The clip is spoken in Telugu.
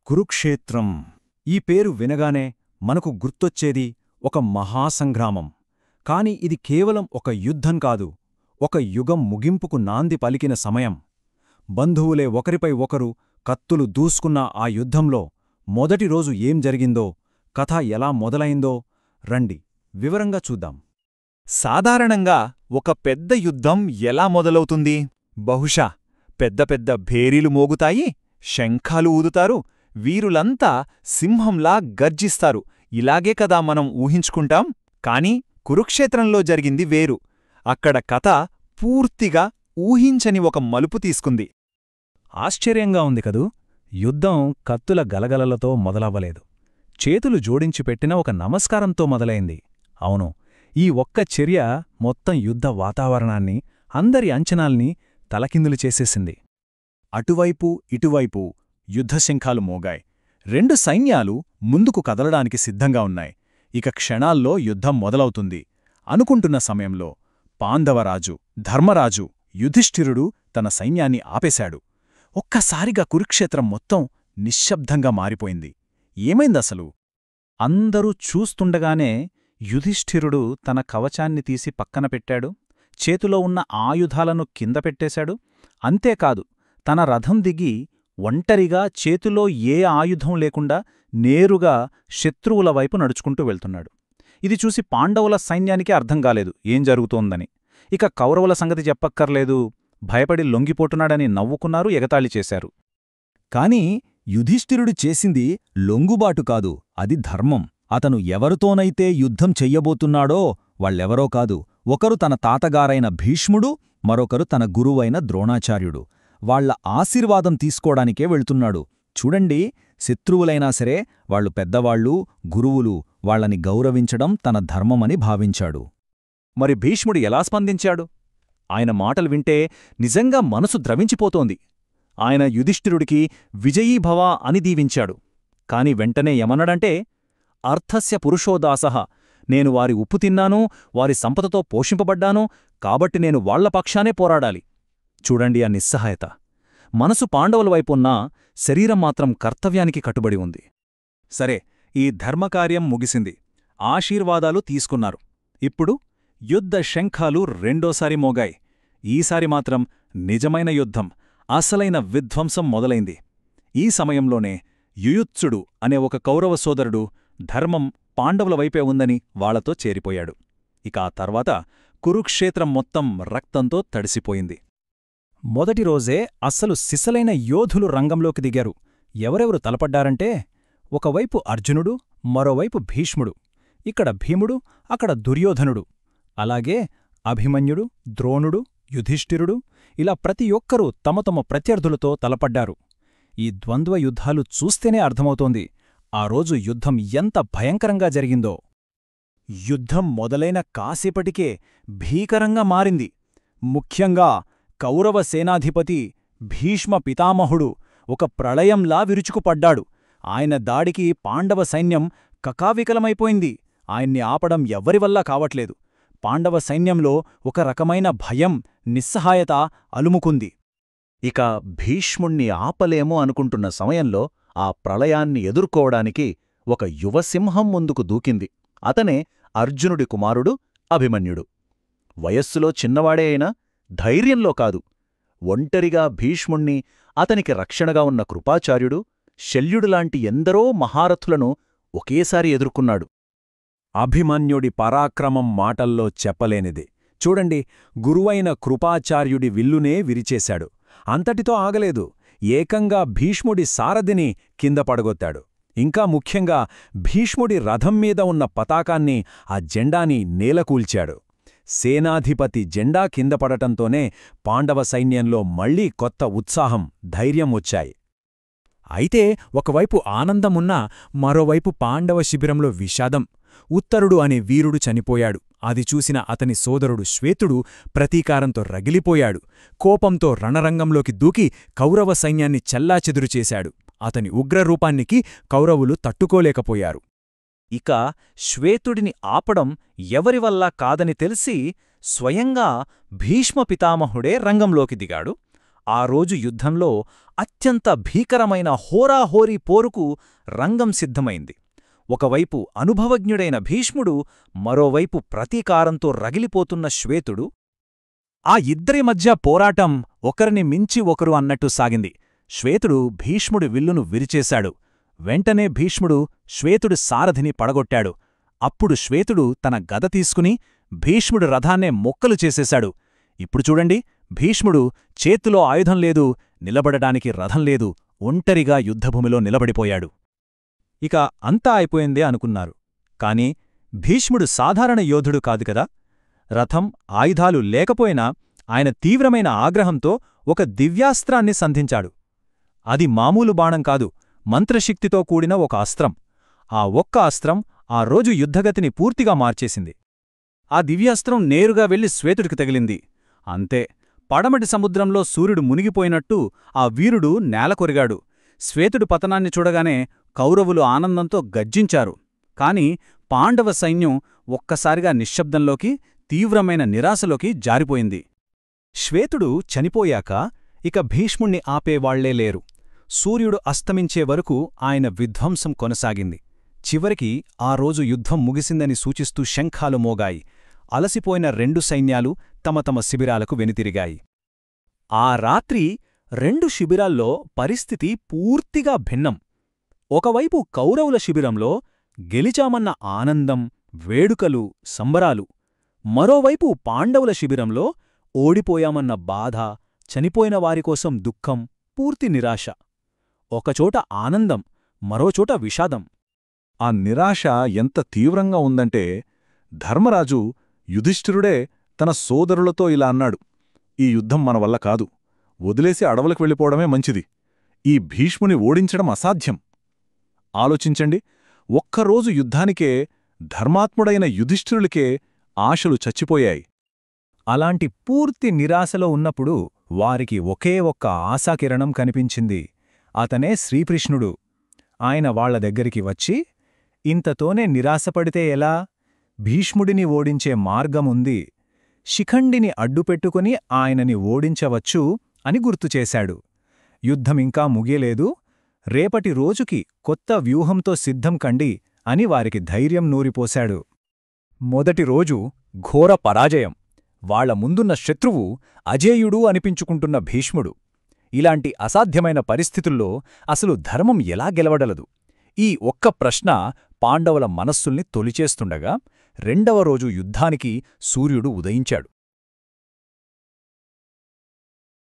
కురుక్షేత్రం ఈ పేరు వినగానే మనకు గుర్తొచ్చేది ఒక మహాసంగ్రామం. కాని ఇది కేవలం ఒక యుద్ధం కాదు, ఒక యుగం ముగింపుకు నాంది పలికిన సమయం. బంధువులే ఒకరిపై ఒకరు కత్తులు దూసుకున్న ఆ యుద్ధంలో మొదటి రోజు ఏం జరిగిందో, కథ ఎలా మొదలైందో రండి వివరంగా చూద్దాం. సాధారణంగా ఒక పెద్ద యుద్ధం ఎలా మొదలవుతుంది? బహుశా పెద్ద పెద్ద భేరీలు మోగుతాయి, శంఖాలు ఊదుతారు, వీరులంతా సింహంలా గర్జిస్తారు. ఇలాగే కదా మనం ఊహించుకుంటాం. కాని కురుక్షేత్రంలో జరిగింది వేరు. అక్కడ కథ పూర్తిగా ఊహించని ఒక మలుపు తీసుకుంది. ఆశ్చర్యంగా ఉంది కదూ! యుద్ధం కత్తుల గలగలలతో మొదలవ్వలేదు. చేతులు జోడించి పెట్టిన ఒక నమస్కారంతో మొదలైంది. అవును, ఈ ఒక్క చర్య మొత్తం యుద్ధ వాతావరణాన్ని, అందరి అంచనాల్ని తలకిందులు చేసేసింది. అటువైపు ఇటువైపు యుద్ధశంఖాలు మోగాయి. రెండు సైన్యాలు ముందుకు కదలడానికి సిద్ధంగా ఉన్నాయి. ఇక క్షణాల్లో యుద్ధం మొదలవుతుంది అనుకుంటున్న సమయంలో పాండవరాజు, ధర్మరాజు, యుధిష్ఠిరుడు తన సైన్యాన్ని ఆపేశాడు. ఒక్కసారిగా కురుక్షేత్రం మొత్తం నిశ్శబ్దంగా మారిపోయింది. ఏమైందసలు? అందరూ చూస్తుండగానే యుధిష్ఠిరుడు తన కవచాన్ని తీసి పక్కన పెట్టాడు. చేతిలో ఉన్న ఆయుధాలను కింద పెట్టేశాడు. అంతేకాదు, తన రథం దిగి ఒంటరిగా చేతిలో ఏ ఆయుధం లేకుండా నేరుగా శత్రువుల వైపు నడుచుకుంటూ వెళ్తున్నాడు. ఇది చూసి పాండవుల సైన్యానికి అర్థం కాలేదు ఏం జరుగుతోందని. ఇక కౌరవుల సంగతి చెప్పక్కర్లేదు. భయపడి లొంగిపోతున్నాడని నవ్వుకున్నారు, ఎగతాళి చేశారు. కాని యుధిష్ఠిరుడు చేసింది లొంగుబాటు కాదు, అది ధర్మం. అతను ఎవరితోనైతే యుద్ధం చెయ్యబోతున్నాడో వాళ్ళెవరో కాదు, ఒకరు తన తాతగారైన భీష్ముడు, మరొకరు తన గురువైన ద్రోణాచార్యుడు. వాళ్ల ఆశీర్వాదం తీసుకోడానికే వెళ్తున్నాడు. చూడండి, శత్రువులైనా సరే వాళ్లు పెద్దవాళ్లు, గురువులు, వాళ్లని గౌరవించడం తన ధర్మమని భావించాడు. మరి భీష్ముడు ఎలా స్పందించాడు? ఆయన మాటలు వింటే నిజంగా మనసు ద్రవించిపోతోంది. ఆయన యుధిష్ఠిరుడికి విజయీభవ అని దీవించాడు. కాని వెంటనే ఏమన్నాడంటే, అర్థస్య పురుషోదాసః, నేను వారి ఉప్పు తిన్నాను, వారి సంపదతో పోషింపబడ్డాను, కాబట్టి నేను వాళ్ల పక్షానే పోరాడాలి. చూడండి ఆ నిస్సహాయత. మనసు పాండవుల వైపున్నా శరీరం మాత్రం కర్తవ్యానికి కట్టుబడి ఉంది. సరే, ఈ ధర్మకార్యం ముగిసింది. ఆశీర్వాదాలు తీసుకున్నారు. ఇప్పుడు యుద్ధ శంఖాలు రెండోసారి మోగాయి. ఈసారి మాత్రం నిజమైన యుద్ధం, అసలైన విధ్వంసం మొదలైంది. ఈ సమయంలోనే యుయుత్సుడు అనే ఒక కౌరవ సోదరుడు ధర్మం పాండవుల వైపే ఉందని వాళ్లతో చేరిపోయాడు. ఇక ఆ తర్వాత కురుక్షేత్రం మొత్తం రక్తంతో తడిసిపోయింది. మొదటి రోజే అస్సలు సిసలైన యోధులు రంగంలోకి దిగారు. ఎవరెవరు తలపడ్డారంటే, ఒకవైపు అర్జునుడు, మరోవైపు భీష్ముడు, ఇక్కడ భీముడు, అక్కడ దుర్యోధనుడు, అలాగే అభిమన్యుడు, ద్రోణుడు, యుధిష్ఠిరుడు, ఇలా ప్రతి ఒక్కరూ తమ తమ ప్రత్యర్థులతో తలపడ్డారు. ఈ ద్వంద్వ యుద్ధాలు చూస్తేనే అర్థమవుతోంది ఆ రోజు యుద్ధం ఎంత భయంకరంగా జరిగిందో. యుద్ధం మొదలైన కాసేపటికే భీకరంగా మారింది. ముఖ్యంగా కౌరవ సేనాధిపతి భీష్మ పితామహుడు ఒక ప్రళయంలా విరుచుకుపడ్డాడు. ఆయన దాడికి పాండవ సైన్యం కకావికలమైపోయింది. ఆయన్ని ఆపడం ఎవ్వరివల్లా కావట్లేదు. పాండవ సైన్యంలో ఒక రకమైన భయం, నిస్సహాయత అలుముకుంది. ఇక భీష్ముణ్ణి ఆపలేమో అనుకుంటున్న సమయంలో ఆ ప్రళయాన్ని ఎదుర్కోవడానికి ఒక యువసింహం ముందుకు దూకింది. అతనే అర్జునుడి కుమారుడు అభిమన్యుడు. వయస్సులో చిన్నవాడే అయినా ధైర్యంలో కాదు, ఒంటరిగా భీష్ముణ్ణి, అతనికి రక్షణగా ఉన్న కృపాచార్యుడు, శల్యుడులాంటి ఎందరో మహారథులను ఒకేసారి ఎదుర్కొన్నాడు. అభిమన్యుడి పరాక్రమం మాటల్లో చెప్పలేనిది. చూడండి, గురువైన కృపాచార్యుడి విల్లునే విరిచేశాడు. అంతటితో ఆగలేదు, ఏకంగా భీష్ముడి సారథిని కింద పడగొత్తాడు. ఇంకా ముఖ్యంగా భీష్ముడి రథం మీద ఉన్న పతాకాన్ని, ఆ జెండాని నేలకూల్చాడు. సేనాధిపతి జెండా కింద పడటంతోనే పాండవ సైన్యంలో మళ్లీ కొత్త ఉత్సాహం, ధైర్యం వచ్చాయి. అయితే ఒకవైపు ఆనందమున్నా మరోవైపు పాండవ శిబిరంలో విషాదం. ఉత్తరుడు అనే వీరుడు చనిపోయాడు. అది చూసిన అతని సోదరుడు శ్వేతుడు ప్రతీకారంతో రగిలిపోయాడు. కోపంతో రణరంగంలోకి దూకి కౌరవ సైన్యాన్ని చెల్లాచెదురు చేశాడు. అతని ఉగ్రరూపానికి కౌరవులు తట్టుకోలేకపోయారు. ఇక శ్వేతుడిని ఆపడం ఎవరివల్లా కాదని తెలిసి స్వయంగా భీష్మ పితామహుడే రంగంలోకి దిగాడు. ఆ రోజు యుద్ధంలో అత్యంత భీకరమైన హోరాహోరీ పోరుకు రంగం సిద్ధమైంది. ఒకవైపు అనుభవజ్ఞుడైన భీష్ముడు, మరోవైపు ప్రతీకారంతో రగిలిపోతున్న శ్వేతుడు. ఆ ఇద్దరి మధ్య పోరాటం ఒకరిని మించి ఒకరు అన్నట్టు సాగింది. శ్వేతుడు భీష్ముడి విల్లును విరిచేశాడు. వెంటనే భీష్ముడు శ్వేతుడి సారథిని పడగొట్టాడు. అప్పుడు శ్వేతుడు తన గద తీసుకుని భీష్ముడి రథాన్నే మొక్కలు చేసేశాడు. ఇప్పుడు చూడండి, భీష్ముడు చేతిలో ఆయుధం లేదు, నిలబడడానికి రథం లేదు, ఒంటరిగా యుద్ధభూమిలో నిలబడిపోయాడు. ఇక అంతా అయిపోయిందే అనుకున్నారు. కాని భీష్ముడు సాధారణ యోధుడు కాదు కదా. రథం, ఆయుధాలు లేకపోయినా ఆయన తీవ్రమైన ఆగ్రహంతో ఒక దివ్యాస్త్రాన్ని సంధించాడు. అది మామూలు బాణం కాదు, మంత్రశక్తితో కూడిన ఒక అస్త్రం. ఆ ఒక్క అస్త్రం ఆ రోజు యుద్ధగతిని పూర్తిగా మార్చేసింది. ఆ దివ్యాస్త్రం నేరుగా వెళ్లి శ్వేతుడికి తగిలింది. అంతే, పడమటి సముద్రంలో సూర్యుడు మునిగిపోయినట్టు ఆ వీరుడు నేలకొరిగాడు. శ్వేతుడి పతనాన్ని చూడగానే కౌరవులు ఆనందంతో గర్జించారు. కాని పాండవ సైన్యం ఒక్కసారిగా నిశ్శబ్దంలోకి, తీవ్రమైన నిరాశలోకి జారిపోయింది. శ్వేతుడు చనిపోయాక ఇక భీష్ముణ్ణి ఆపేవాళ్లే లేరు. సూర్యుడు అస్తమించే వరకు ఆయన విధ్వంసం కొనసాగింది. చివరికి ఆ రోజు యుద్ధం ముగిసిందని సూచిస్తూ శంఖాలు మోగాయి. అలసిపోయిన రెండు సైన్యాలు తమ తమ శిబిరాలకు వెనుతిరిగాయి. ఆ రాత్రి రెండు శిబిరాల్లో పరిస్థితి పూర్తిగా భిన్నం. ఒకవైపు కౌరవుల శిబిరంలో గెలిచామన్న ఆనందం, వేడుకలు, సంబరాలు. మరోవైపు పాండవుల శిబిరంలో ఓడిపోయామన్న బాధ, చనిపోయిన వారికోసం దుఃఖం, పూర్తి నిరాశ. ఒకచోట ఆనందం, మరోచోట విషాదం. ఆ నిరాశ ఎంత తీవ్రంగా ఉందంటే, ధర్మరాజు యుధిష్ఠిరుడే తన సోదరులతో ఇలా అన్నాడు: ఈ యుద్ధం మన వల్ల కాదు, వదిలేసి అడవులకు వెళ్ళిపోవడమే మంచిది. ఈ భీష్ముని ఓడించడం అసాధ్యం. ఆలోచించండి, ఒక్కరోజు యుద్ధానికే ధర్మాత్ముడైన యుధిష్ఠిరులకే ఆశలు చచ్చిపోయాయి. అలాంటి పూర్తి నిరాశలో ఉన్నప్పుడు వారికి ఒకే ఒక్క ఆశాకిరణం కనిపించింది. అతనే శ్రీకృష్ణుడు. ఆయన వాళ్ల దగ్గరికి వచ్చి, ఇంతతోనే నిరాశపడితే ఎలా? భీష్ముడిని ఓడించే మార్గముంది. శిఖండిని అడ్డుపెట్టుకుని ఆయనని ఓడించవచ్చు అని గుర్తుచేశాడు. యుద్ధమింకా ముగియలేదు, రేపటి రోజుకి కొత్త వ్యూహంతో సిద్ధం కండి అని వారికి ధైర్యం నూరిపోశాడు. మొదటి రోజు ఘోర పరాజయం. వాళ్ల ముందున్న శత్రువు అజేయుడు అనిపించుకుంటున్న భీష్ముడు. ఇలాంటి అసాధ్యమైన పరిస్థితుల్లో అసలు ధర్మం ఎలా గెలవగలదు? ఈ ఒక్క ప్రశ్న పాండవుల మనస్సుల్ని తొలిచేస్తుండగా, రెండవ రోజు యుద్ధానికి సూర్యుడు ఉదయించాడు.